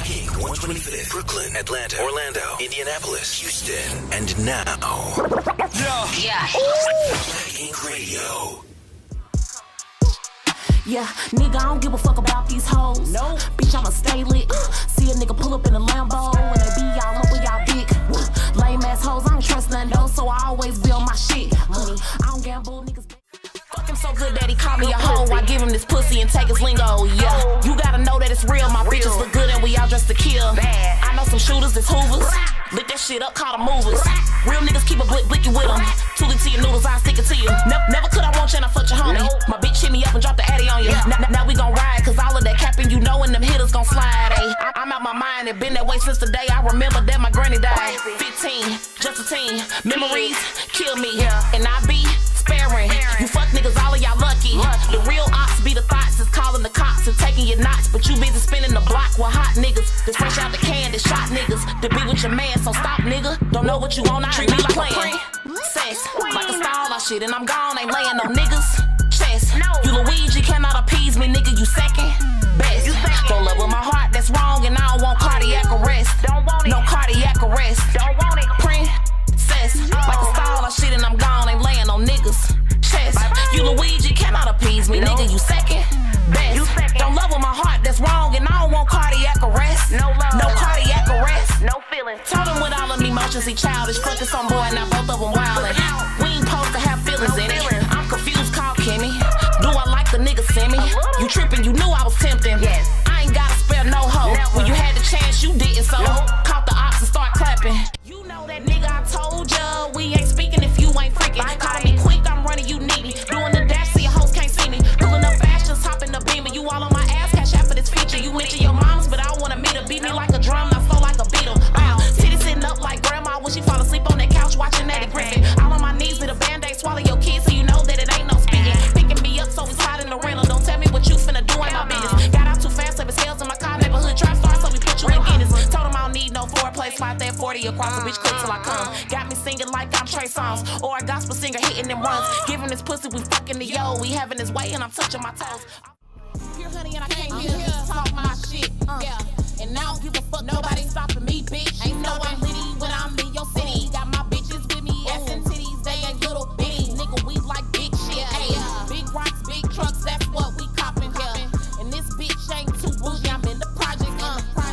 Black Ink 125th, Brooklyn, Atlanta, Orlando, Indianapolis, Houston, and now. Yeah. Black Ink Radio. Yeah, nigga, I don't give a fuck about these hoes. No, bitch, I'ma stay lit. See a nigga pull up in a Lambo and they be all over y'all dick. Lame ass hoes, I don't trust none though, so I always be on my shit. Honey, I don't gamble, niggas. Fuck him so good that he call me a hoe. I give him this pussy and take his lingo. Yeah, you gotta know that it's real. My bitches look good and we all dressed to kill. I know some shooters, it's hoovers. Lit that shit up, call them movers. Real niggas keep a blicky with them. Toolie to your noodles, I stick it to you. Never could I want you and I fuck your homie. My bitch hit me up and drop the addy on you. Now we gon' ride, cause all of that capping, you know, and them hitters gon' slide. I'm out my mind, it been that way since the day I remember that my granny died. 15, just a teen. Memories kill me, and I be sparing. You fuck niggas, all of y'all lucky. The real ops be the thoughts, is calling the cops and taking your knots. But you busy spinning the block with hot niggas. That's fresh out the can, that shot niggas. To be with your man, so stop nigga. Don't know what you want, I treat me like playing. Sex, like a stall of shit, and I'm gone, ain't laying no niggas. Chest, you Luigi, cannot appease me, nigga, you second best. Don't love with my heart, that's wrong, and I don't want cardiac arrest. No cardiac arrest. Princess, like a stall of shit, and I'm gone, ain't laying no niggas. Chest, you Luigi, cannot appease me, nigga, you second best. Don't love with my heart, that's wrong, and I don't want cardiac arrest. No cardiac arrest. No feelings. Told him with all of me emotions, he childish. Fucking some boy, now both of them wildin'. We ain't supposed to have feelings in it. I'm confused, call Kimmy. Do I like the nigga send me? You trippin', you knew I was tempting. I ain't gotta spare no hoe. When you had the chance, you didn't, so caught the ops and start clapping. You know that nigga, I told ya, we ain't speaking if you ain't freaking. Call me quick, I'm running, you need me. Doing the dash so your hoes can't see me. Pulling up fast, just hopping the beamer. You all on my ass, cash out for this feature. You went to your mom's, but I wanna meet her. Beat me like a drum, not slow like a beetle. Titty sitting up like grandma when she fall asleep on that couch watching Eddie Griffin. All on my knees with a band-aid, swallow your kids so you know that it ain't no spitting. Picking me up so we slide in the rental. Don't tell me what you finna do, ain't my business. Got out too fast, left his scales in my car, neighborhood trap star, so we put you in Guinness. Told him I don't need no foreplay, spot that 40 across the bitch clip till I come. Got me singing like I'm Trey Songz or a gospel singer hitting them runs. Give him this pussy, we fucking the yo. We having his way and I'm touching my toes. Pure honey and I came here to talk my shit. And I don't give a fuck, nobody stopping me, bitch. Ain't no I'm litty when I'm in your city. Got my bitches with me, ass and titties, they ain't little bitty. Nigga, we like big shit. Big rocks, big trucks, that's what we copping. And this bitch ain't too bougie, I'm in the project.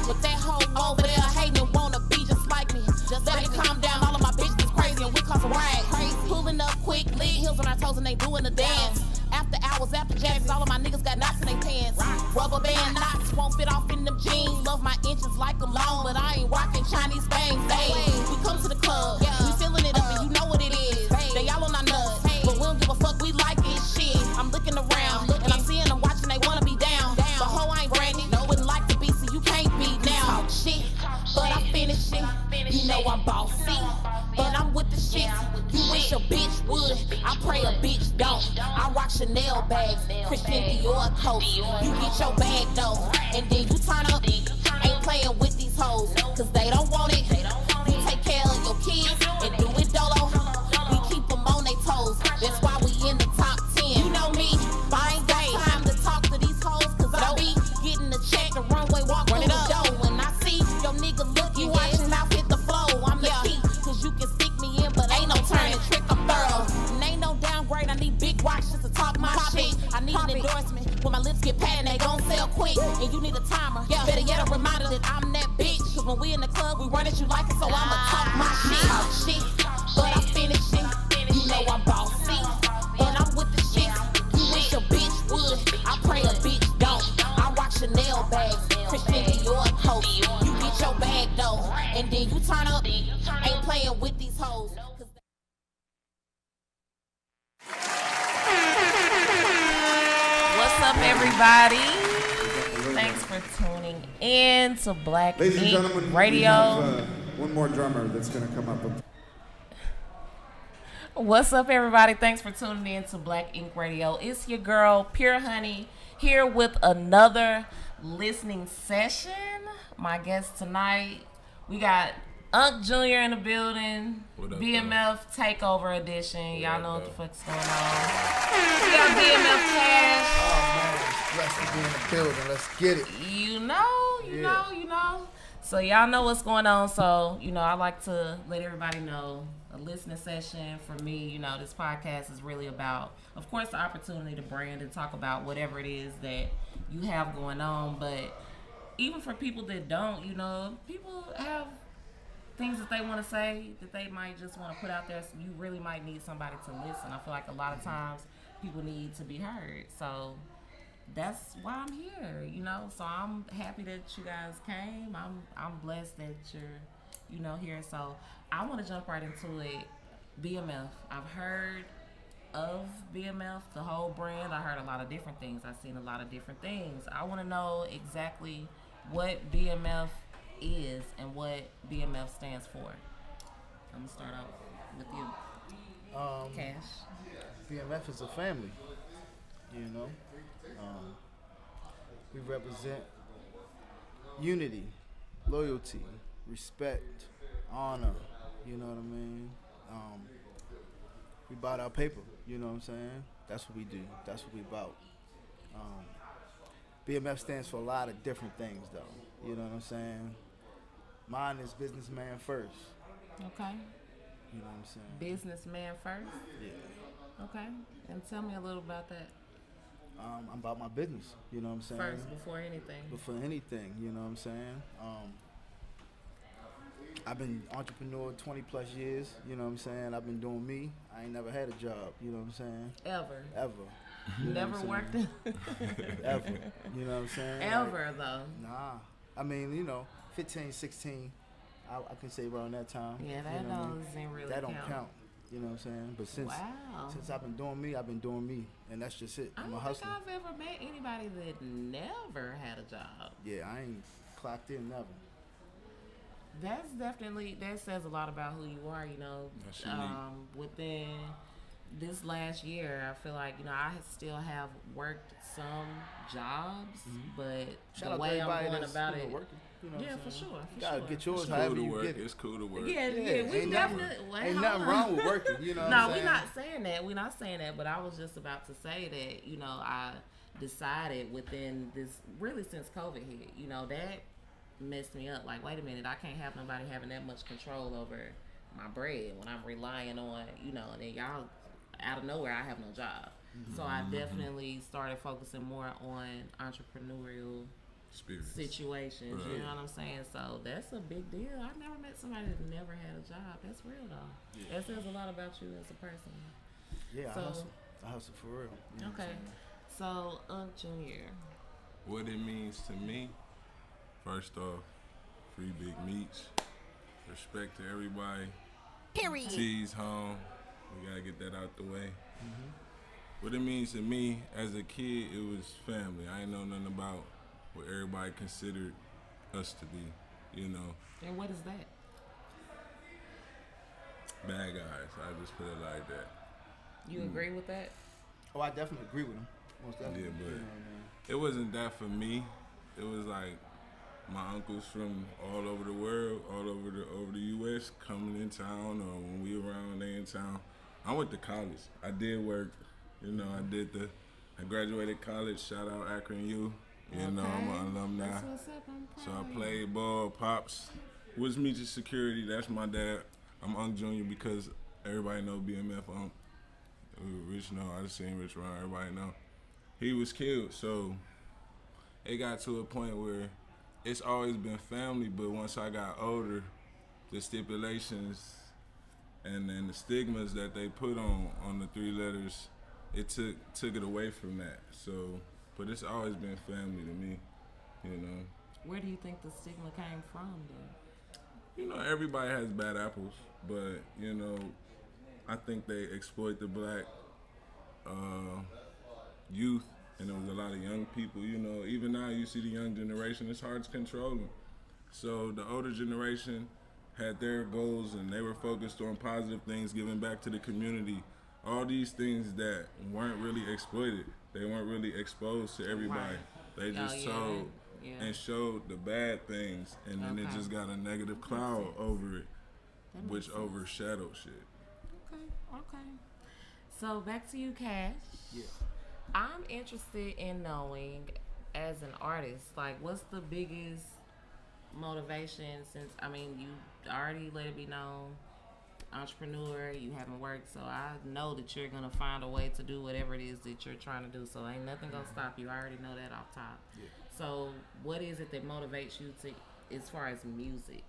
With that hoe over there hating, wanna be just like me. Just let it calm down, all of my bitches is crazy and we cause a rag. Pulling up quick, lit heels on our toes and they doing the dance. After hours, after jackets, all of my niggas got knots in their pants. Rubber band knots won't fit off in them jeans. Love my inches like them long, but I ain't rocking Chinese things. We come to the club, we feeling it up and you know what it is. They all on our nuts, but we don't give a fuck, we like it, shit. I'm looking around, and I'm seeing them watching, they wanna be down. But ho, I ain't Brandy, wouldn't like to be, so you can't be now. Shit, but I finish it, you know I'm bossy. But I'm with the shit, you wish a bitch would. I pray a bitch don't. I rock Chanel bags, Christian Dior coats. You get your bag though, and then you turn up. Ain't playing with these hoes, cause they don't want it. You take care of your kids and do it dolo. We keep them on their toes, that's why we in the top 10. You know me, I ain't got time to talk to these hoes, cause I be getting the check, the runway walk through the door. When I see your nigga look, you watching out hit the flow. I'm the key, cause you can stick me in, but ain't no turning trick, I'm thorough. And ain't no downgrade, I need big watch just to talk my shit. I need an endorsement, when my lips get patent, they gon' sell quick. And you need a timer, better yet a reminder that I'm that bitch. Cause when we in the club, we run it, you like it, so I'ma talk my shit. But I finish it, you know I'm bossy. But I'm with the shit, you wish a bitch would. I pray a bitch don't. I rock Chanel bags, Christian Dior coats. You get your bag though, and then you turn up. Ain't playing with these hoes. What's up, everybody? Thanks for tuning in to Black Ladies and Ink gentlemen, Radio. we have one more drummer that's going to come up. What's up, everybody? Thanks for tuning in to Black Ink Radio. It's your girl, Purehoneyy, here with another listening session. My guest tonight, we got Unc Jr. in the building, BMF Takeover edition. Y'all know what the fuck's going on. We got BMF Cash. Oh man, it's blessed to be in the building. Let's get it. You know. So y'all know what's going on. So, I like to let everybody know a listening session for me. This podcast is really about, of course, the opportunity to brand and talk about whatever it is that you have going on. But even for people that don't, people have things that they want to say that they might just want to put out there. So you really might need somebody to listen. I feel like a lot of times people need to be heard. So that's why I'm here, So I'm happy that you guys came. I'm blessed that you're, here. So I want to jump right into it. BMF. I've heard of BMF, the whole brand. I heard a lot of different things. I've seen a lot of different things. I want to know exactly what BMF is and what BMF stands for. I'm gonna start out with you, Cash. BMF is a family, we represent unity, loyalty, respect, honor, you know what I mean? We bought our paper, you know what I'm saying? That's what we do, that's what we about. BMF stands for a lot of different things though, you know what I'm saying? Mine is businessman first. Okay. You know what I'm saying? Businessman first? Yeah. Okay. And tell me a little about that. I'm about my business, you know what I'm saying? First, before anything. Before anything, you know what I'm saying? I've been entrepreneur 20 plus years, you know what I'm saying? I've been doing me. I ain't never had a job, you know what I'm saying? Ever. You never worked in? Ever. You know what I'm saying? Ever, though. Nah. I mean, 15, 16, I can say around that time. Yeah, that doesn't really count. That don't count. You know what I'm saying? But since I've been doing me, I've been doing me. And that's just it. I'm a hustler. I don't think I've ever met anybody that never had a job. Yeah, I ain't clocked in never. That says a lot about who you are, within this last year, I feel like, I still have worked some jobs, but the way I'm going about it, working, for sure. You gotta get yours however you get it. It's cool to work. Yeah, we definitely. Ain't nothing wrong with working, No, we're not saying that. We're not saying that. But I was just about to say that, I decided within this, really since COVID hit, that messed me up. Like, wait a minute, I can't have nobody having that much control over my bread when I'm relying on, and then y'all out of nowhere, I have no job. So I definitely started focusing more on entrepreneurial situations. Right. You know what I'm saying? So that's a big deal. I've never met somebody that never had a job. That's real though. Yeah. That says a lot about you as a person. Yeah, I hustle for real. You know okay. So, Junior. What it means to me, first off, free big meats, respect to everybody. Period. T's home. We gotta get that out the way. What it means to me, as a kid, it was family. I ain't know nothing about what everybody considered us to be, And what is that? Bad guys. I just put it like that. You agree with that? Oh, I definitely agree with him. Most definitely. Yeah, but it wasn't that for me. It was like my uncles from all over the world, all over the U.S. coming in town, or when we around, they in town. I went to college. I did work. I graduated college. Shout out Akron U. I'm an alumni. That's what's up. So I played ball. Pops was Media Security. That's my dad. I'm Unc Jr. because everybody know BMF Unc. Rich know. I just seen Rich around. Everybody know. He was killed. So it got to a point where it's always been family, but once I got older, the stipulations and the stigmas that they put on the three letters, it took it away from that. So, but it's always been family to me, Where do you think the stigma came from, then? Everybody has bad apples, but, I think they exploit the black youth, and there was a lot of young people, even now you see the young generation, it's hard to control them. So the older generation had their goals and they were focused on positive things, giving back to the community, all these things that weren't really exploited. They weren't really exposed to everybody. Right. They just told and showed the bad things, and then it just got a negative cloud over it, which overshadowed shit. Okay. So back to you, Cash. Yeah. I'm interested in knowing, as an artist, like, what's the biggest motivation, since I mean you already let it be known, entrepreneur, you haven't worked, so I know that you're gonna find a way to do whatever it is that you're trying to do. So ain't nothing gonna stop you. I already know that off top. Yeah. So what is it that motivates you to, as far as music?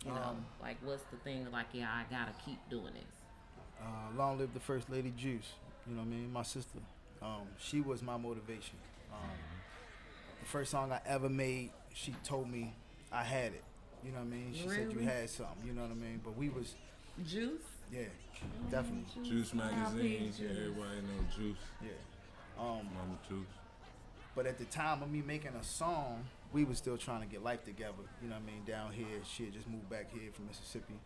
You know, like what's the thing? Like, yeah, I gotta keep doing this. Long live the First Lady Juice. You know what I mean? My sister. She was my motivation. The first song I ever made, she told me I had it. You know what I mean? She said you had something. You know what I mean? But we was Juice. Yeah, definitely. Juice magazine. Yeah, everybody know Juice. Yeah. Mama Juice. But at the time of me making a song, we was still trying to get life together. You know what I mean? Down here, she had just moved back here from Mississippi.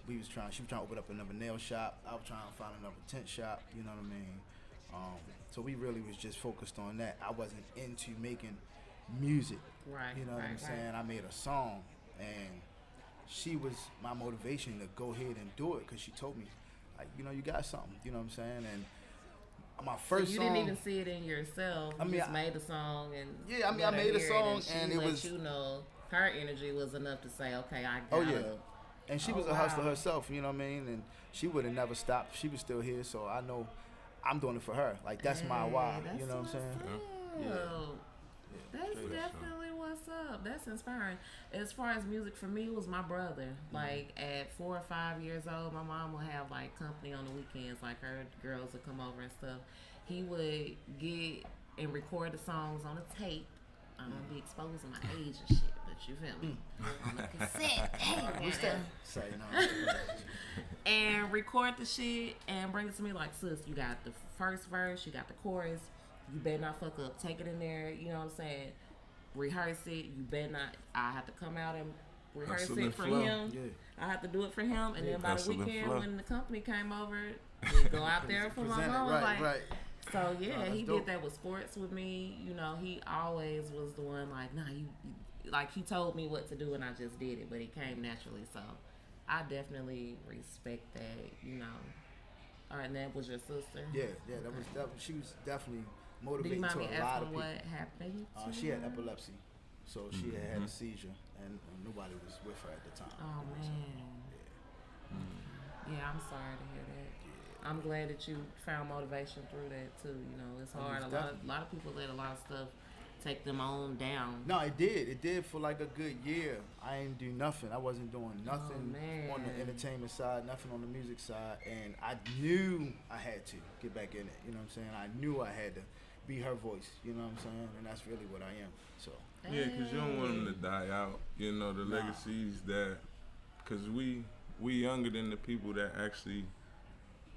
She was trying to open up another nail shop. I was trying to find another tent shop. You know what I mean? So we really was just focused on that. I wasn't into making music. Right. You know what I'm saying? I made a song, and she was my motivation to go ahead and do it, because she told me, like, you know, you got something. You know what I'm saying? And my first you song. You didn't even see it in yourself. You just made the song, and yeah, I mean, I made a song, and it was. You know, her energy was enough to say, okay, I got it. Oh yeah. And she was a hustler herself, you know what I mean? And she would have never stopped. She was still here, so I know I'm doing it for her. Like, that's my why, you know what I'm saying? Yeah. That's definitely what's up. That's inspiring. As far as music, for me, it was my brother. Like, at 4 or 5 years old, my mom would have, like, company on the weekends. Like, her girls would come over and stuff. He would get and record the songs on a tape. I'm gonna be exposing my age and shit, but you feel me? On a cassette. What's that? Say no. And record the shit and bring it to me like, sis, you got the first verse, you got the chorus, you better not fuck up. Take it in there, you know what I'm saying? Rehearse it. You better not. I have to come out and rehearse it for him. Yeah. I have to do it for him, and then by the weekend when the company came over, we go out there for my mama. Right. So yeah, he did that with sports with me. You know, he always was the one like, nah, you like he told me what to do and I just did it, but it came naturally. So I definitely respect that. You know. All right, and that was your sister. Yeah, that was she was definitely motivating to a lot of people. Do you mind me asking what happened? She had epilepsy, so she had a seizure, and nobody was with her at the time. Oh man. Yeah, I'm sorry to hear that. I'm glad that you found motivation through that too. You know, it's hard. A lot of people let a lot of stuff take them on down. No, it did. It did for like a good year. I didn't do nothing. I wasn't doing nothing on the entertainment side, nothing on the music side, and I knew I had to get back in it. You know what I'm saying? I knew I had to be her voice. You know what I'm saying? And that's really what I am. So. Yeah, because you don't want them to die out. You know, the legacies that, because we younger than the people that actually,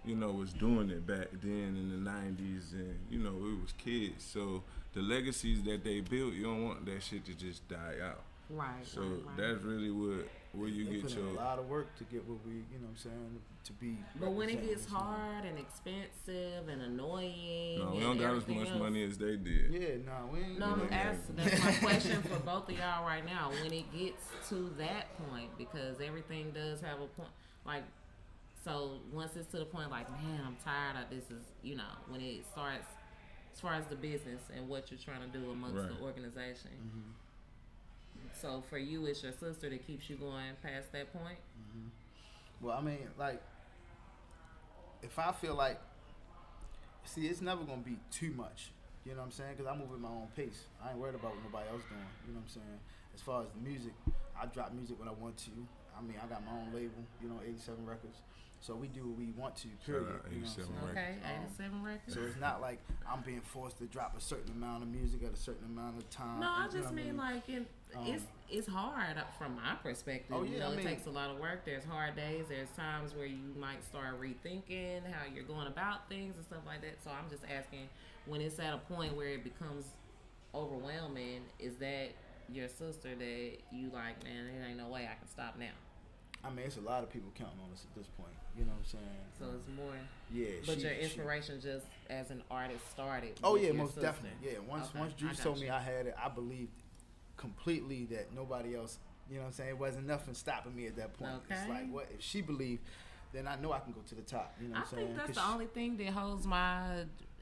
you know, was doing it back then in the 90s, and, you know, we was kids. So the legacies that they built, you don't want that shit to just die out. Right. So that's really where you get your. A lot of work to get what we, you know what I'm saying, to be. But when it gets hard and expensive and annoying. No, we don't got as much money as they did. Yeah, no, we ain't. No, that's my question for both of y'all right now. When it gets to that point, because everything does have a point, like. So once it's to the point like, man, I'm tired of this, is, you know, when it starts, as far as the business and what you're trying to do amongst the organization. Mm-hmm. So for you, it's your sister that keeps you going past that point? Mm-hmm. Well, I mean, like, if I feel like, see, it's never going to be too much. You know what I'm saying? Because I move at my own pace. I ain't worried about what nobody else doing. You know what I'm saying? As far as the music, I drop music when I want to. I mean, I got my own label, you know, 87 Records. So we do what we want to, period. 87 Records. Okay, 87 Records. So it's not like I'm being forced to drop a certain amount of music at a certain amount of time. No, I just mean like it's hard from my perspective. Oh, yeah, you know, it takes a lot of work. There's hard days. There's times where you might start rethinking how you're going about things and stuff like that. So I'm just asking, when it's at a point where it becomes overwhelming, is that your sister that you like, man, there ain't no way I can stop now? I mean, it's a lot of people counting on us at this point. You know what I'm saying? So it's more. Yeah. But your inspiration just as an artist started. Oh yeah, most sister. definitely. Yeah. Once Juice told me I had it, I believed completely that nobody else. You know what I'm saying? It wasn't nothing stopping me at that point. Okay. It's like, what if she believed? Then I know I can go to the top. You know what I'm saying? I think that's the only thing that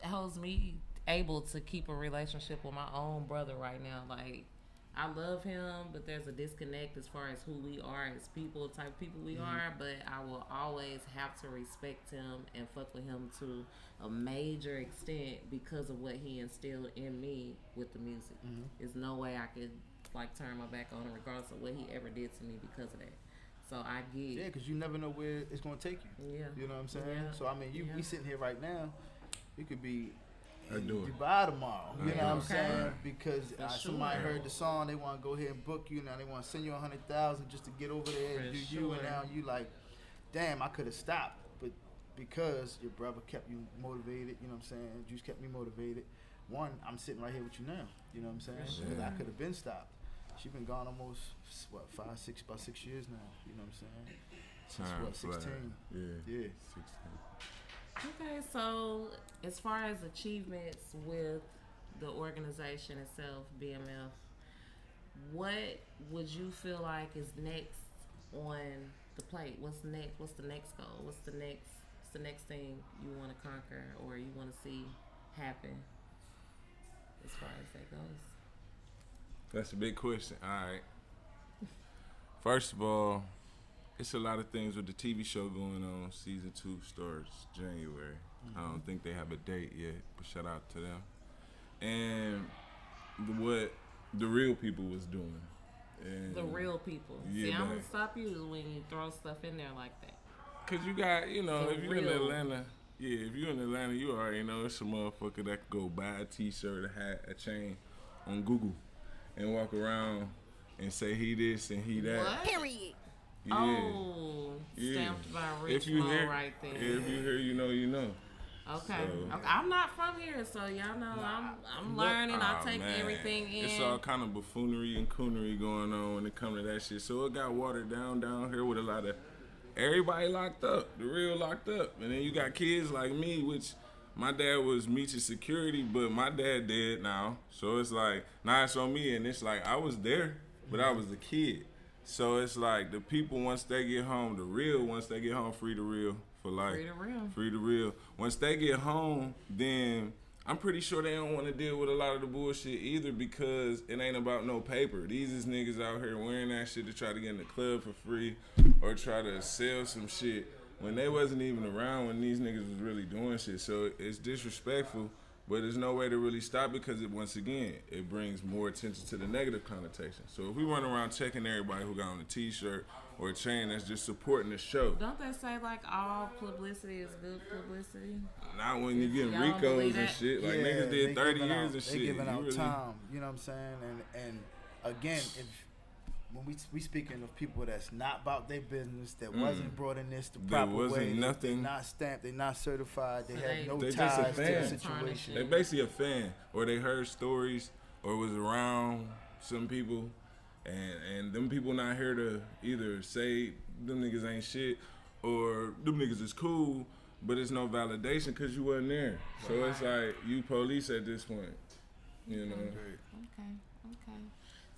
holds me able to keep a relationship with my own brother right now. Like, I love him, but there's a disconnect as far as who we are as people, type of people we are. But I will always have to respect him and fuck with him to a major extent because of what he instilled in me with the music. There's no way I could like turn my back on him regardless of what he ever did to me because of that. So I get. Yeah, because you never know where it's going to take you. Yeah. You know what I'm saying? Yeah. So, I mean, we sitting here right now, you could be in do it. Dubai tomorrow. You know what I'm Okay. saying? Because somebody sure. heard the song, they want to go ahead and book you. Now they want to send you $100,000 just to get over there and For do you. sure. And now you like, damn, I could have stopped. But because your brother kept you motivated, you know what I'm saying? Juice kept me motivated. One, I'm sitting right here with you now. You know what I'm saying? Because I could have been stopped. She's been gone almost, about 6 years now. You know what I'm saying? Since 16? Yeah. 16. Okay, so as far as achievements with the organization itself, BMF, what would you feel like is next on the plate? What's next? What's the next goal? What's the next thing you want to conquer or you want to see happen as far as that goes? That's a big question. All right. First of all, it's a lot of things with the TV show going on. Season 2 starts January. I don't think they have a date yet, but shout out to them. And what the real people was doing. And The real people. Yeah, See, I'm man. going to stop you when you throw stuff in there like that. Cause you got, you know, The if you're in real. Atlanta, if you're in Atlanta, you already know it's a motherfucker that could go buy a T-shirt, a hat, a chain on Google, and walk around and say he this and he that. What? Period. Yeah. Oh, Yeah. stamped by Rich If you Mo hear, right there. if you hear, you know, you know. Okay. So- Okay. I'm not from here, so y'all know I'm learning. I take man. everything in. It's all kind of buffoonery and coonery going on when it comes to that shit. So it got watered down here with a lot of everybody locked up, the real locked up. And then you got kids like me, which my dad was Meech's security, but my dad dead now. So it's like, now it's on me. And it's like, I was there, but I was a kid. So it's like the people, once they get home, the real, once they get home, free the real for life. Free the real. Free the real. Once they get home, then I'm pretty sure they don't want to deal with a lot of the bullshit either because it ain't about no paper. These is niggas out here wearing that shit to try to get in the club for free or try to sell some shit when they wasn't even around when these niggas was really doing shit. So it's disrespectful, but there's no way to really stop because once again, it brings more attention to the negative connotation. So if we run around checking everybody who got on a T-shirt or a chain that's just supporting the show. Don't they say like all publicity is good publicity? Not when you getting Y'all don't believe Ricos and that? shit. Like Yeah, niggas they did 30 giving years out, and shit. They giving You out really- time, you know what I'm saying? And again, if when we speaking of people that's not about their business, that wasn't brought in this the There proper wasn't way, nothing. they're not stamped, they're not certified, they So have no they just a ties to the fan. situation. They basically a fan, or they heard stories, or was around some people, and them people not here to either say them niggas ain't shit, or them niggas is cool, but it's no validation because you wasn't there. So it's like you police at this point, you know. Okay.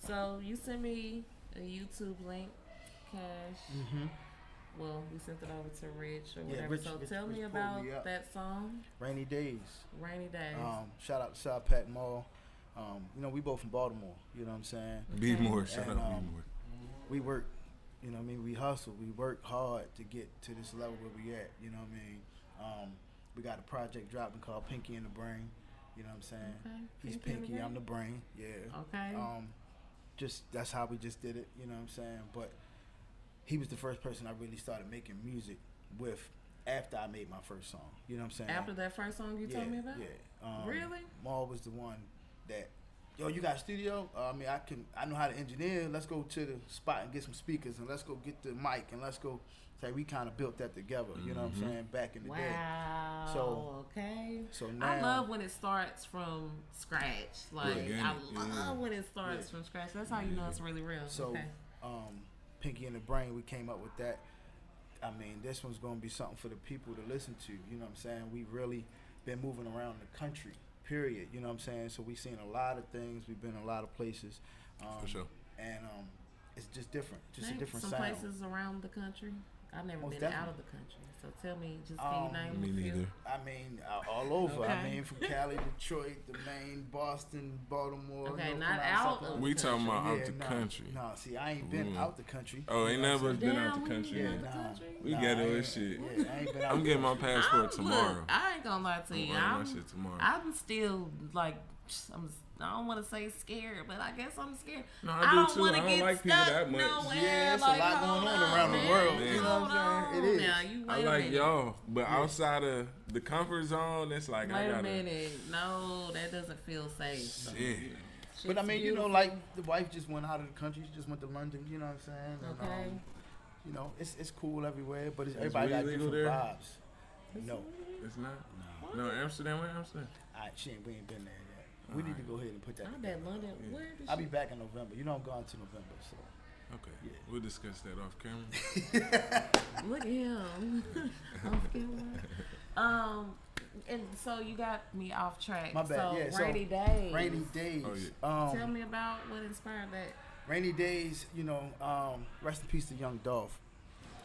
So you sent me a YouTube link, Cash. Well, we sent it over to Rich or whatever. Rich- so Rich- tell Rich me pulled about me up. that song, Rainy Days. Rainy Days. Shout out to South Pack Mall. You know, we both from Baltimore, you know what I'm saying? Be more, shut And, up, be more. We work, you know what I mean? We hustle. We work hard to get to this level where we at, you know what I mean? We got a project dropping called Pinky in the Brain, you know what I'm saying? Okay. He's Pinky in the Pinky, Brain? I'm the brain, yeah. Okay. Just that's how we just did it, you know what I'm saying? But he was the first person I really started making music with after I made my first song, you know what I'm saying? After that first song you told me about? Yeah. Really? Maul was the one that, yo, you got a studio? I mean, I know how to engineer. Let's go to the spot and get some speakers, and let's go get the mic, and let's go. So we kind of built that together. You know what I'm saying? Back in the day. Wow. So- okay. So I now- love when it starts from scratch. Like I Organic, love when it starts from scratch. That's how you know it's really real. So, okay. Pinky in the Brain, we came up with that. I mean, this one's gonna be something for the people to listen to. You know what I'm saying? We really been moving around the country. Period. You know what I'm saying? So we've seen a lot of things. We've been a lot of places. For sure. And it's just different. Just Name a different some sound. places around the country. I've never Most been definitely. out of the country. So tell me, just can you name Me a few? neither. I mean, all over. Okay. I mean, from Cali, Detroit, the Maine, Boston, Baltimore. Okay, North not Carolina, out South of We talking about Carolina. out the country. No, see, I ain't been out the country. Oh, ain't never been out the we country. ain't Yeah, out the nah. country. We Nah, got I it ain't- with shit. Yeah, I ain't been out I'm the getting my country. passport tomorrow. Look, I ain't gonna lie to you. I'm running my shit tomorrow. I'm still like, I don't want to say scared, but I guess I'm scared. No, I do don't too. wanna I don't get like people stuck that much. nowhere. Yeah, it's a like, lot hold going on around the man. world, you know what I'm saying? It is. Now, you I wait a like minute. y'all, but outside of the comfort zone, it's like I Wait a gotta. minute. No, that doesn't feel safe. So, Shit. But I mean, you know, beautiful. like the wife just went out of the country. She just went to London. You know what I'm saying? And, Okay. you know, it's cool everywhere, but everybody weed got legal different there? vibes. No, It's not. No, Amsterdam. Where Amsterdam? we ain't been there yet. We need to go ahead and put that. I together. bet London. Where did I'll be back in November. You know, I'm going to November, so. Okay, we'll discuss that off camera. Look at him. Off camera. And so you got me off track. My bad. So Yeah, so rainy days. Rainy days. Oh, Tell me about what inspired that. Rainy days. You know, rest in peace to Young Dolph.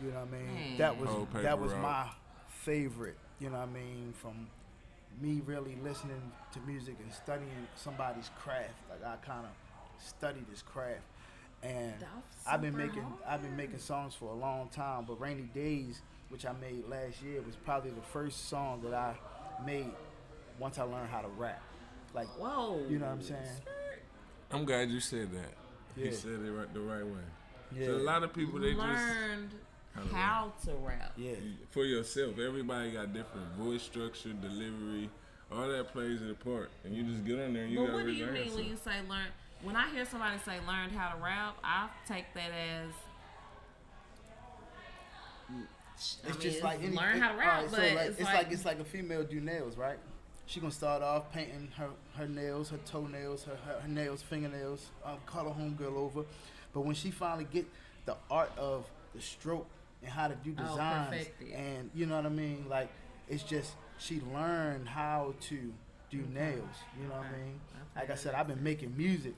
You know what I mean? Man. That was Oh, Paper that was Route. my favorite. You know what I mean? From me really listening to music and studying somebody's craft. Like I kind of studied his craft, and Dolph's I've been super making songs for a long time. But Rainy Days, which I made last year, was probably the first song that I made once I learned how to rap. Like, Whoa. you know what I'm saying? I'm glad you said that. Yeah. You said it the right way. Yeah. So a lot of people, they just learned to how to rap. Yeah. for yourself. Everybody got different voice structure, delivery, all that plays a part. And you just get on there and you But got what to do you mean yourself. when you say learn? When I hear somebody say learned how to rap, I take that as It's just like any, learn how to rap, alright, but so like, it's like a female do nails, right? She gonna start off painting her nails, her toenails, her nails, fingernails, call her homegirl over. But when she finally get the art of the stroke and how to do designs, perfect it. and you know what I mean, like it's just she learned how to do nails. You know what I mean? Like I said, I've been making music.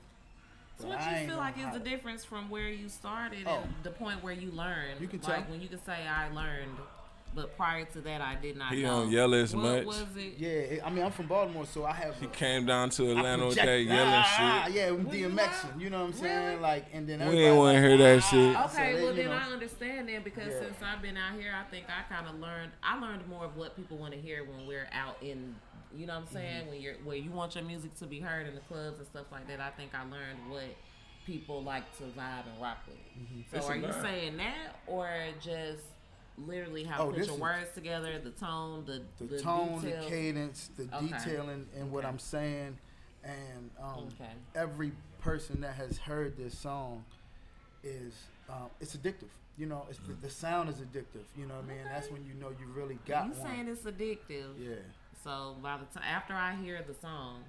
So but what I you ain't feel know like is how the to- difference from where you started Oh. and the point where you learned? You can like tell. when you can say I learned, but prior to that I did not He know. don't yell as what much. was it? Yeah, I mean I'm from Baltimore, so I have. He came down to I Atlanta with project- that yelling shit. Yeah, with Was you DMXing, you know what I'm saying? Really? Like, and then We everybody ain't wanna like, hear that shit. so Okay, they, well you then know, I understand then because Yeah. since I've been out here, I think I kind of learned. I learned more of what people want to hear when we're out in. You know what I'm saying? Mm-hmm. When you're where you want your music to be heard in the clubs and stuff like that. I think I learned what people like to vibe and rock with. Mm-hmm. It's So a are you vibe. saying that or just literally how Oh, to put this your is- words together, the tone, the tone, details? the cadence, the Okay. detailing, and what Okay. I'm saying, and Okay. every person that has heard this song is it's addictive. You know, it's the sound is addictive. You know what I mean? That's when you know you really got You one. saying it's addictive. Yeah. So by the time after I hear the song,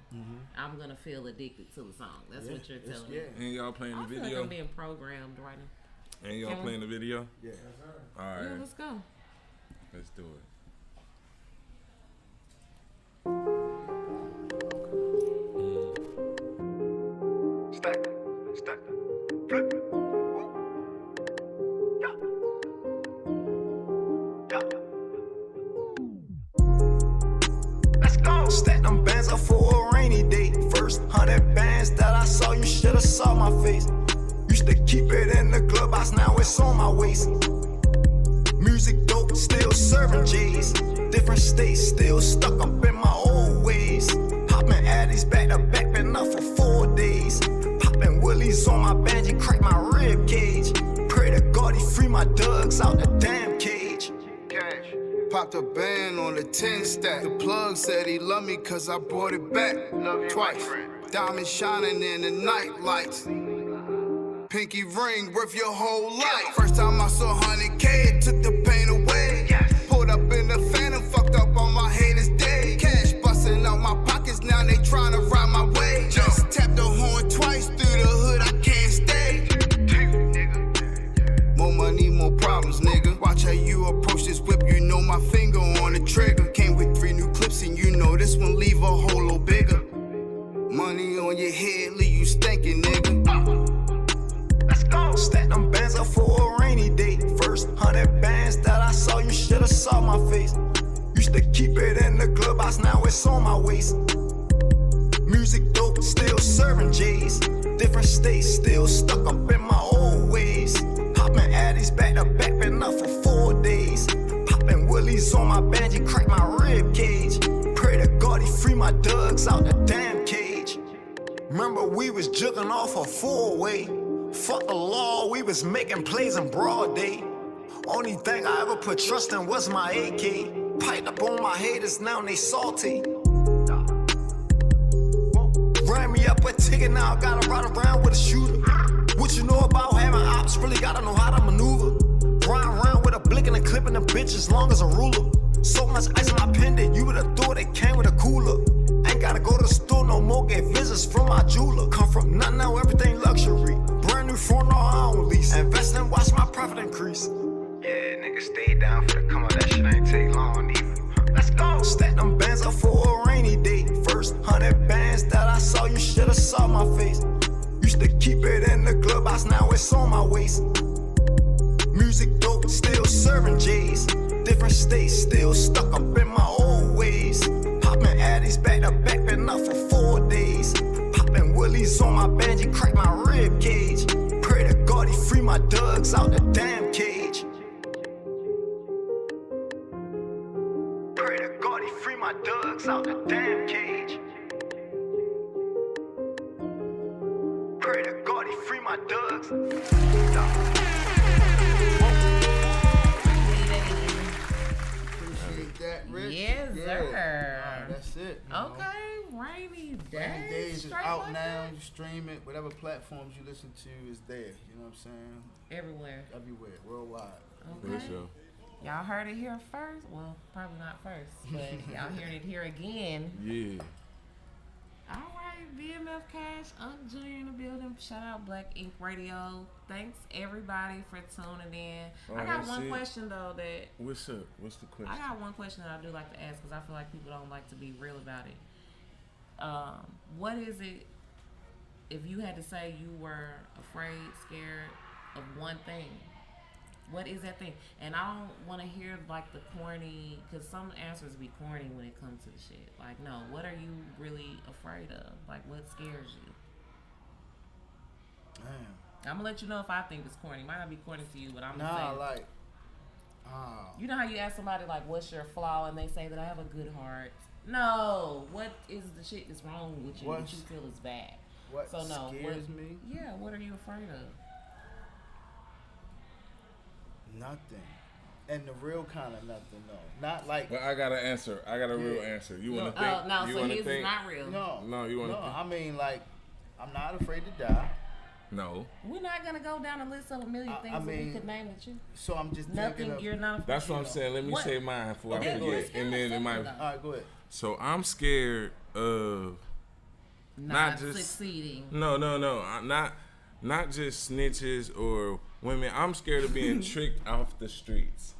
I'm gonna feel addicted to the song. That's Yeah, what you're it's- telling yeah. me. And y'all playing I the feel like video? I'm being programmed right now. And y'all Can we- playing the video? Yeah. All Yeah, right, let's go. let's do it. Stack, stack, flip it. Yeah. Yeah. Let's go. Stack them bands up for a rainy day. First 100 bands that I saw, you should've saw my face. Used to keep it in the clubhouse, now it's on my waist. Music dope, still serving G's. Different states, still stuck up in my old ways. Popping addies back to back, been up for 4 days. Popping willies on my banjo, crack my rib cage. Pray to God he free my dugs out the damn cage. Popped a band on the 10 stack. The plug said he loved me cause I brought it back twice. Diamond shining in the night lights. Pinky ring worth your whole life. First time I saw 100K, it took the pain away. Pulled up in the Phantom, fucked up on my haters' day. Cash busting out my pockets, now they tryna ride my way. Just tapped the horn twice through the hood, I can't stay. More money, more problems, nigga. Watch how you approach this whip, you know my finger on the trigger. Came with 3 new clips and you know this one leave a whole little bigger. Money on your head, leave you stinking, nigga. Let's go. Stack them bands up for a rainy day. First 100 bands bands that I saw, you should've saw my face. Used to keep it in the glove box, now it's on my waist. Music dope, still serving J's. Different states, still stuck up in my old ways. Popping Addies back to back, been up for 4 days. Popping Willies on my banjo, crack my rib cage. Pray to God he free my dugs out the damn cage. Remember we was jugging off a 4-way. Fuck the law, we was making plays in broad day. Only thing I ever put trust in was my AK. Piped up on my haters, now they salty. Ran me up a ticket, now I gotta ride around with a shooter. What you know about having ops, really gotta know how to maneuver. Ride around with a blick and a clip and a bitch as long as a ruler. So much ice on my pendant, you would've thought it came with a cooler. Ain't gotta go to the store no more, get visits from my jeweler. Come from nothing, now everything luxury. Brand new phone, no, I don't lease. Invest and watch my profit increase. Yeah, nigga, stay down for the come up, that shit ain't take long either. Let's go. Stack them bands up for a rainy day. First 100 bands that I saw, you should've saw my face. Used to keep it in the glove box, now it's on my waist. Music dope, still serving J's. Different states, still stuck up in my old ways. Popping Addies back to back, been up for 4 days. Popping Willies on my banjo, crack my rib cage. Pray to God he free my dugs out the damn cage. Pray to God he free my dugs out the damn cage. Pray to God he free my dugs. Appreciate that, Rich. Yes, sir. That's it. You know. Okay, Rainy Days. Rainy Days is out like now. that? You stream it. Whatever platforms you listen to is there. You know what I'm saying? Everywhere. Everywhere. Worldwide. Okay. Y'all heard it here first. Well, probably not first, but y'all hearing it here again. Yeah. All right, BMF Cash, Unc Jr. in the building. Shout out Black Ink Radio. Thanks everybody for tuning in. I got one question though that. What's up? What's the question? I got one question that I do like to ask because I feel like people don't like to be real about it. What is it? If you had to say you were afraid, scared of one thing, what is that thing? And I don't want to hear like the corny, because some answers be corny when it comes to the shit. Like, no, what are you really afraid of? Like, what scares you? Damn. I'm gonna let you know if I think it's corny. Might not be corny to you, but I'm gonna Nah, say. like, you know how you ask somebody like, "What's your flaw?" and they say that I have a good heart. No, what is the shit that's wrong with you that you feel is bad? What so no, scares me? Yeah, what are you afraid of? Nothing. And the real kind of nothing, though. Not like. But I got an answer. I got a real answer. You want to think? No, you so wanna his think? is not real. No, you want to No, think? I mean, like, I'm not afraid to die. No. We're not gonna go down a list of a million things that we could name that you. So I'm just nothing. thinking of, You're not. That's what I'm saying. Let me say mine before I forget, and then it might. All right, go ahead. So I'm scared of not just succeeding. No. Not just snitches or women. I'm scared of being tricked off the streets.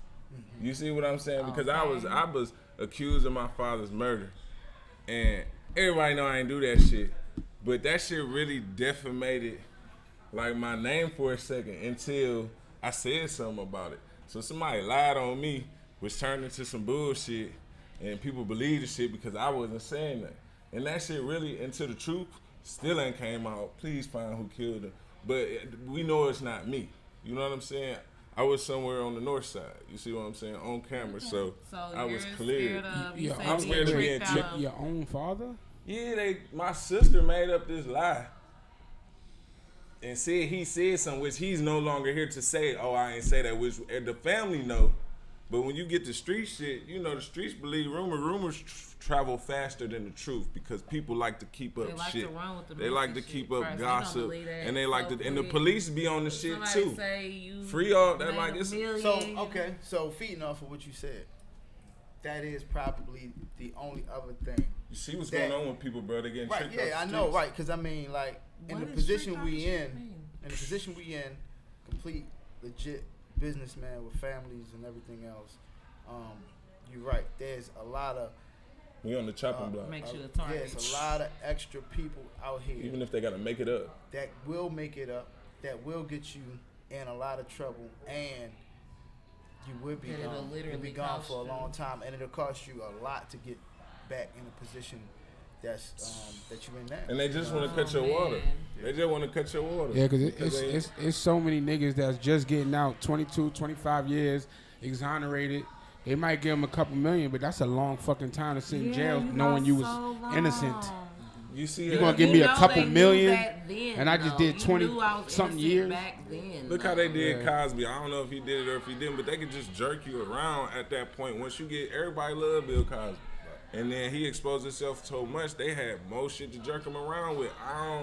You see what I'm saying? Because I was accused of my father's murder, and everybody know I ain't do that shit. But that shit really defamated like my name for a second until I said something about it. So somebody lied on me, which turned into some bullshit, and people believed the shit because I wasn't saying that. And that shit really, until the truth still ain't came out. Please find who killed her. But we know it's not me. You know what I'm saying? I was somewhere on the north side. You see what I'm saying? On camera, so I was clear. I'm scared of being tricked. Your own father? Yeah, my sister made up this lie and said he said something, which he's no longer here to say. Oh, I ain't say that. Which the family know. But when you get the street shit, you know the streets believe rumors travel faster than the truth because people like to keep up shit. They like to keep up gossip, and they like to, and the police be on the shit too. Free all that like it's so okay. So feeding off of what you said, that is probably the only other thing. You see what's going on with people, bro? They getting right. tricked Yeah, I know, right? Because I mean, like in the position we in, complete legit businessman with families and everything else. You're right. There's a lot of we on the chopping block. Makes you a target. There's a lot of extra people out here. Even if they gotta make it up. That will make it up. That will get you in a lot of trouble. And you would be gone. You'll be gone for a long time, and it'll cost you a lot to get back in a position that you're in now. And they just want to cut your water. They just want to cut your water. Yeah, because it's so many niggas that's just getting out 22, 25 years, exonerated. They might give them a couple million, but that's a long fucking time to sit in jail knowing you was innocent. You see, you're going to give me a couple million, and I just did 20-something years? Look how they did Cosby. I don't know if he did it or if he didn't, but they could just jerk you around at that point. Once you get, everybody love Bill Cosby. And then he exposed himself so much, they had more shit to jerk him around with.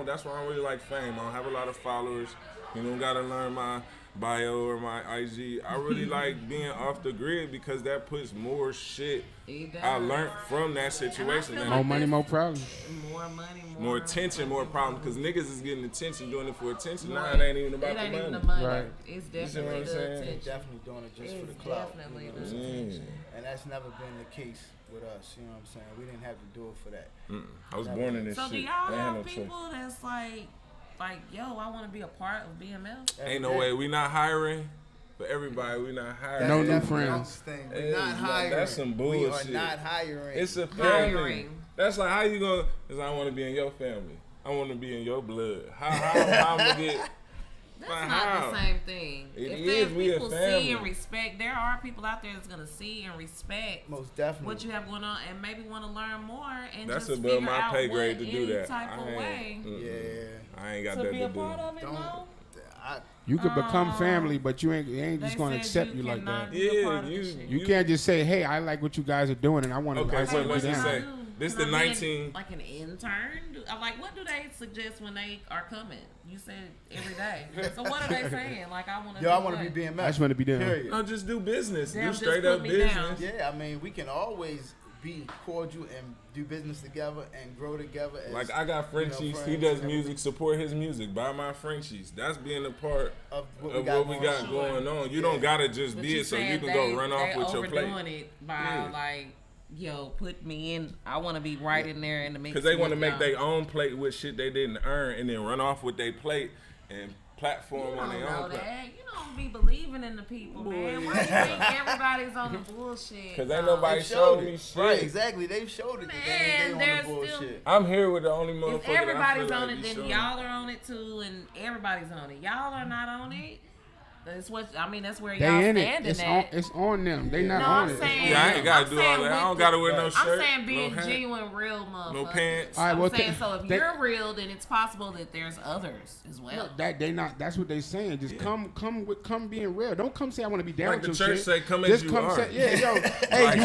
That's why I don't really like fame. I don't have a lot of followers. You don't got to learn my bio or my IG. I really like being off the grid because that puts more shit I learned from that situation. More money, more problems. More money, more attention, more problems. Because niggas is getting attention, doing it for attention. Now it ain't even about the money. Right. It's definitely the attention. They're definitely doing it just for the clout. Definitely the attention. And that's never been the case with us, you know what I'm saying? We didn't have to do it for that. I was born in this shit. So do y'all have people that's like, yo, I want to be a part of BMF? Ain't no way. We not hiring for everybody. We not hiring. No new friends. We're not hiring. That's some bullshit. We are not hiring. It's a family. That's like, how you gonna, because I want to be in your family. I want to be in your blood. How I'm going to get... That's not the same thing. If people see and respect, there are people out there that's gonna see and respect most definitely what you have going on, and maybe want to learn more. And that's just above my pay grade to do that. Type of way. I ain't got to that be to a do. part of it, no? You could become family, but you ain't just gonna accept you like that. Yeah, you can't just say, "Hey, I like what you guys are doing, and I want to." Okay, so let's just say this the 19. Like an intern. Like, what do they suggest when they are coming? You said every day. So what are they saying? Like, I want to. I want to be BMF. I just want to be there. No, just do business. Damn, do straight up business. Down. Yeah, I mean, we can always be cordial and do business together and grow together. As, like, I got Frenchies. He does music. Support his music. Buy my Frenchies. That's being a part of what we got going on. You don't gotta just be it so you can go run off with your plate. Overdoing it by like. Yo, put me in. I want to be right in there in the mix. Because they want to make their own plate with shit they didn't earn and then run off with their plate and platform on their own plate. You don't be believing in the people, man. Why do you think everybody's on the bullshit? Because ain't nobody showed me shit. Right, exactly. They've showed it. Man, they on the bullshit. I'm here with the only motherfucker. If everybody's on it, then y'all are on it too, and everybody's on it. Y'all are not on it. That's what I mean. That's where y'all standing at. It's on them. They not on it. I ain't gotta do all that. I don't gotta wear no shirt. I'm saying being genuine, real motherfucker. No pants. All right, well, I'm saying so if you're real, then it's possible that there's others as well. Look, they not. That's what they saying. Just come being real. Don't come say I want to be down with your shit. Like the church say, come as you are. Say, yo, hey,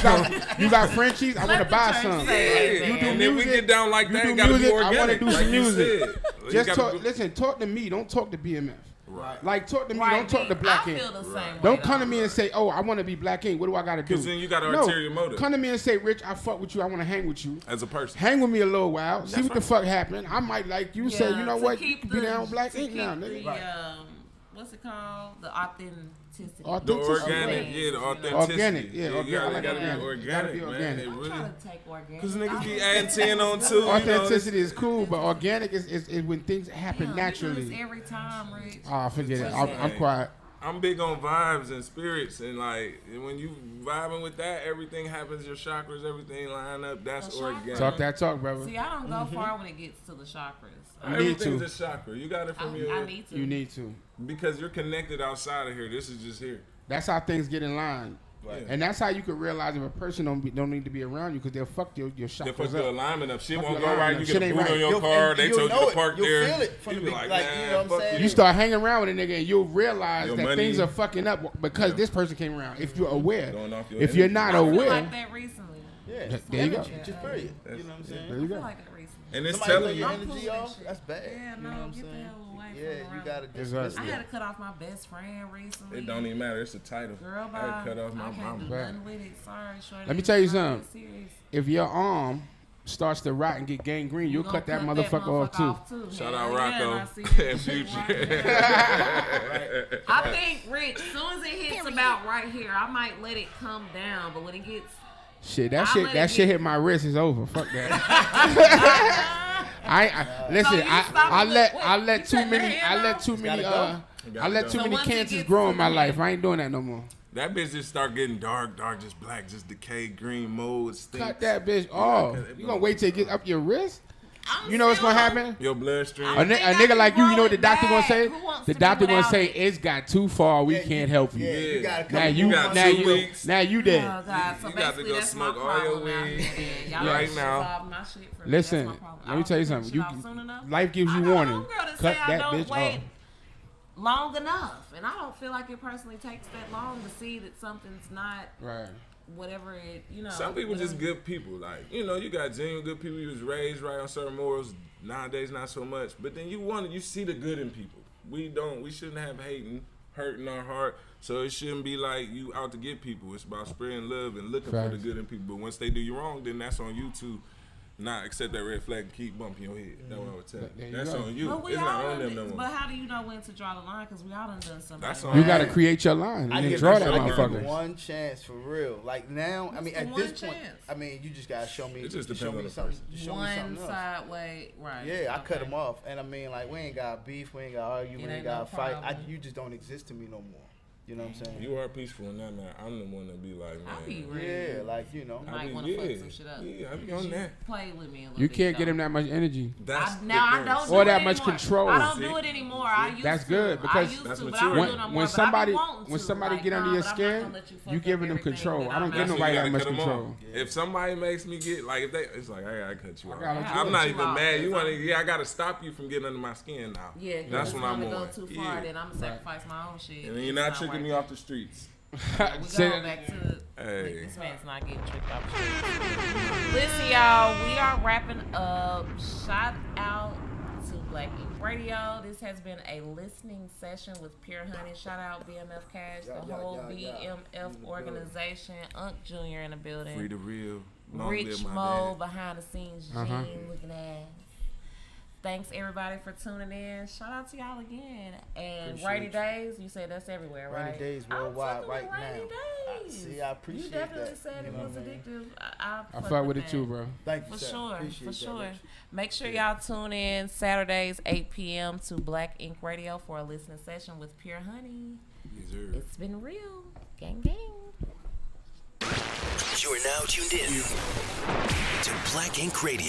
you got Frenchies? I want to buy some. You do music. We get down like that. Gotta be organic. I want to do some music. Just talk. Listen, talk to me. Don't talk to BMF. Right. Like, talk to me. Don't talk to Black Ink. Don't come to me and say, "Oh, I want to be Black Ink. What do I got to do?" Because then you got an ulterior motive. Come to me and say, "Rich, I fuck with you. I want to hang with you as a person. Hang with me a little while. See what the fuck happen. I might like you. Say, you know what? Be down with Black Ink now, nigga." What's it called? The authenticity. The organic, the authenticity. Organic, you gotta be organic, I'm trying to take organic. Because niggas be adding 10 on 2. Authenticity is cool, but organic is when things happen naturally. Do this every time, Rich. Oh, forget it. I'm quiet. I'm big on vibes and spirits, and like when you vibing with that, everything happens. Your chakras, everything line up. That's organic. Talk that talk, brother. See, I don't go far when it gets to the chakras. Everything's a chakra. You got it from your. I need to. You need to. Because you're connected outside of here. This is just here. That's how things get in line. Right. And that's how you can realize if a person don't need to be around you because they'll fuck your chakras they'll fuck your alignment up. Shit fuck won't go right. You get a boot on your car. They told you to park there. You'll feel it from the like, you know what I'm saying? You start hanging around with a nigga and you'll realize your that money, things are fucking up because this person came around. If you're aware. If energy. You're not I aware. feel like that recently. Yeah. There you go. Just period. You know what I'm saying? There you go. I feel like that recently. And it's Somebody telling you. your energy off. That's bad. Yeah, you know what I'm get the saying? hell away Yeah, you gotta Exactly. I had to cut off my best friend recently. It don't even matter. It's a title. Girl, bye. I had to cut off my I can't do mama. nothing with it. Sorry, shorty. Let me tell you something. If your arm starts to rot and get gangrene, you'll cut that motherfucker off too. Shout out Rocco and Future. I think, Rich, as soon as it hits about right here, I might let it come down. But when it gets that shit hit my wrist, it's over. Fuck that. I let too many cancers grow in my life. I ain't doing that no more. That bitch just start getting dark, just black, just decayed green mold. Cut that bitch off. You gonna wait till it get up your wrist? You know what's gonna happen? Your bloodstream. A nigga like you know what the doctor gonna say? The doctor gonna say it's got too far. We can't help you. You gotta come Now you dead. Oh, God. So You got to go smoke all your weed right now. Listen, let me tell you something. Life gives you warning. Cut that bitch off. Long enough, and I don't feel like it personally takes that long to see that something's not right. Whatever it, Some people just good people, like you got genuine good people. You was raised right on certain morals. Nowadays, not so much. But then you see the good in people. We shouldn't have hurting our heart. So it shouldn't be like you out to get people. It's about spreading love and looking for the good in people. But once they do you wrong, then that's on you to not accept that red flag and keep bumping your head. That's what I would tell you. That's on you. It's not on them no more. But how do you know when to draw the line? Because we all done something. That's you got to create your line and then draw that motherfucker. One chance for real. Like now, I mean, at this point, I mean, you just got to show me. It just depends on the something. person. One sideway, right. Yeah, I cut him off. And I mean, like, we ain't got beef. We ain't got argue. We ain't got fight. You just don't exist to me no more. You know what I'm saying? You are peaceful in that, man. I'm the one that be like, man. I be real. Yeah, like, might want to fuck some shit up. Yeah, I be on that. Play with me a little bit. You can't get him that much energy. I don't do or it that anymore. much control. I don't do it anymore. I used That's to. good because that's when somebody get under your skin, you giving them control. I don't give nobody that much control. If somebody makes me get it's like I gotta cut you off. I'm not even mad. I gotta stop you from getting under my skin now. Yeah, that's when I'm on. Go too far, then I'm gonna sacrifice my own shit. And then you're not tricking me off the streets. We going back to this man's not getting tricked off the streets. Listen, y'all, we are wrapping up. Shout out to Black Ink Radio. This has been a listening session with Purehoneyy. Shout out BMF Cash, the whole BMF organization. Unc Jr. in the building. Free the real. Rich Mo behind the scenes. Gene looking ass. Thanks everybody for tuning in. Shout out to y'all again. And Rainy Days, you said that's everywhere, right? Rainy Days worldwide right Rainy now. Days. See, I appreciate that. You definitely said it was addictive. I fuck with it too, bro. Thank you, for sir. sure. Appreciate for sure. Rich. Make sure y'all tune in Saturdays 8 p.m. to Black Ink Radio for a listening session with Purehoneyy. Yes, sir. It's been real. Gang, gang. You're now tuned in to Black Ink Radio.